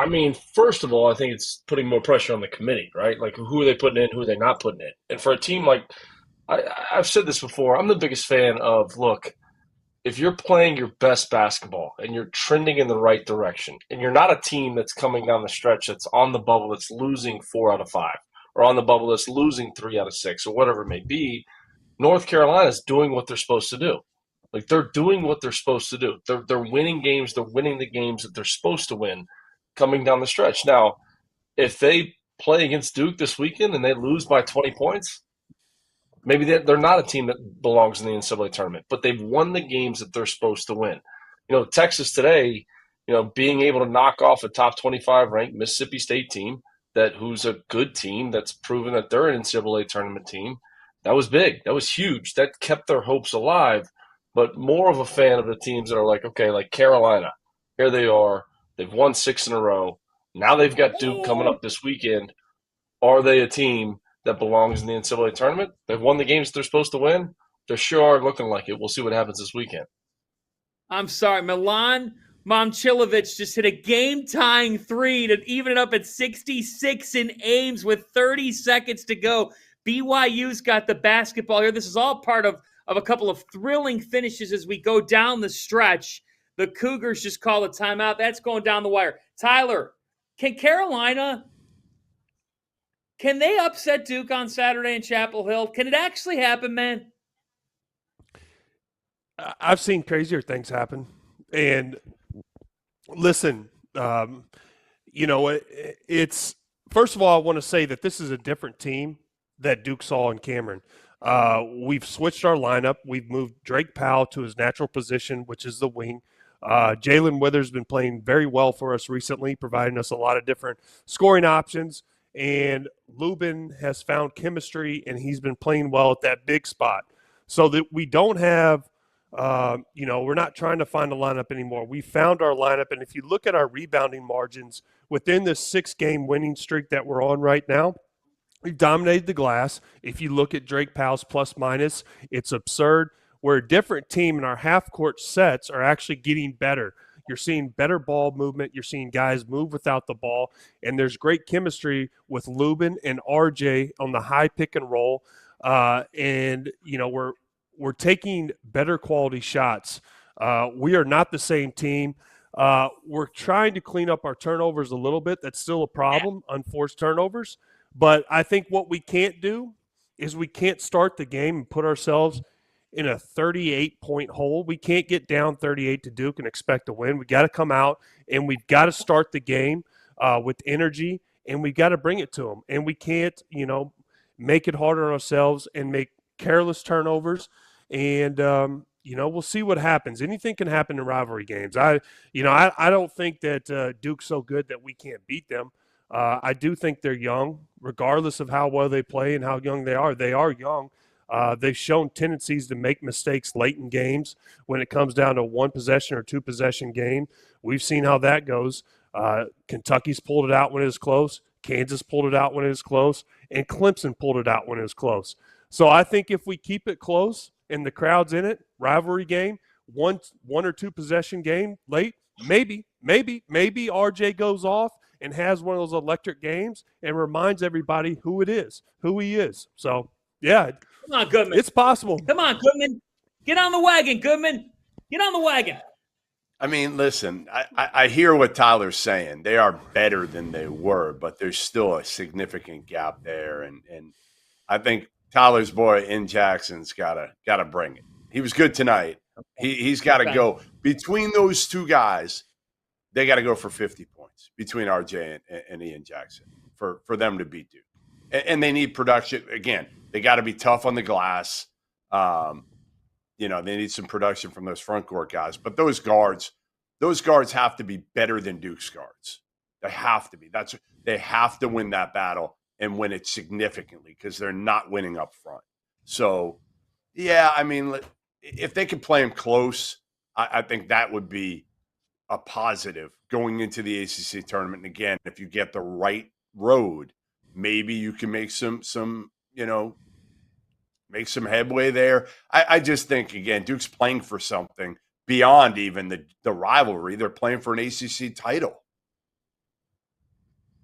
I mean, first of all, I think it's putting more pressure on the committee, right? Like, who are they putting in? Who are they not putting in? And for a team like, I've said this before, I'm the biggest fan of, look, if you're playing your best basketball and you're trending in the right direction, and you're not a team that's coming down the stretch that's on the bubble that's losing 4 out of 5, or on the bubble that's losing 3 out of 6, or whatever it may be, North Carolina's doing what they're supposed to do. Like, they're doing what they're supposed to do. They're winning games. They're winning the games that they're supposed to win coming down the stretch. Now, if they play against Duke this weekend and they lose by 20 points, maybe they're not a team that belongs in the NCAA tournament, but they've won the games that they're supposed to win. Texas today, being able to knock off a top 25 ranked Mississippi State team who's a good team that's proven that they're an NCAA tournament team, that was big. That was huge. That kept their hopes alive. But more of a fan of the teams that are like, okay, like Carolina, here they are. They've won 6 in a row. Now they've got Duke coming up this weekend. Are they a team that belongs in the NCAA tournament? They've won the games they're supposed to win. They sure are looking like it. We'll see what happens this weekend. I'm sorry, Milan Momcilovic just hit a game-tying three to even it up at 66 in Ames with 30 seconds to go. BYU's got the basketball here. This is all part of a couple of thrilling finishes as we go down the stretch. The Cougars just call a timeout. That's going down the wire. Tyler, can Carolina, can they upset Duke on Saturday in Chapel Hill? Can it actually happen, man? I've seen crazier things happen. And listen, it's first of all, I want to say that this is a different team that Duke saw in Cameron. We've switched our lineup. We've moved Drake Powell to his natural position, which is the wing. Jalen Withers has been playing very well for us recently, providing us a lot of different scoring options. And Lubin has found chemistry, and he's been playing well at that big spot. So that we don't have, we're not trying to find a lineup anymore. We found our lineup, and if you look at our rebounding margins within this 6-game winning streak that we're on right now, we've dominated the glass. If you look at Drake Powell's plus minus, it's absurd. We're a different team, and our half-court sets are actually getting better. You're seeing better ball movement. You're seeing guys move without the ball, and there's great chemistry with Lubin and RJ on the high pick and roll. We're taking better quality shots. We are not the same team. We're trying to clean up our turnovers a little bit. That's still a problem, unforced turnovers. But I think what we can't do is we can't start the game and put ourselves in a 38-point hole. We can't get down 38 to Duke and expect to win. We got to come out, and we've got to start the game with energy, and we've got to bring it to them. And we can't, make it harder on ourselves and make careless turnovers. And, we'll see what happens. Anything can happen in rivalry games. I don't think that Duke's so good that we can't beat them. I do think they're young, regardless of how well they play and how young they are. They are young. They've shown tendencies to make mistakes late in games when it comes down to 1-possession or 2-possession game. We've seen how that goes. Kentucky's pulled it out when it was close. Kansas pulled it out when it was close. And Clemson pulled it out when it was close. So I think if we keep it close and the crowd's in it, rivalry game, one or 2-possession game late, maybe RJ goes off and has one of those electric games and reminds everybody who he is. So, yeah. Come on, Goodman. It's possible. Come on, Goodman. Get on the wagon, Goodman. Get on the wagon. I mean, listen, I hear what Tyler's saying. They are better than they were, but there's still a significant gap there. And I think Tyler's boy in Jackson's gotta bring it. He was good tonight. He's got to go. Between those two guys, they got to go for 50 points between RJ and Ian Jackson for them to beat Duke. And they need production. Again, they got to be tough on the glass. They need some production from those front court guys. But those guards have to be better than Duke's guards. They have to be. They have to win that battle and win it significantly because they're not winning up front. So, yeah, I mean, if they could play them close, I think that would be a positive going into the ACC tournament. And again, if you get the right road, maybe you can make some headway there. I just think, again, Duke's playing for something beyond even the rivalry. They're playing for an ACC title.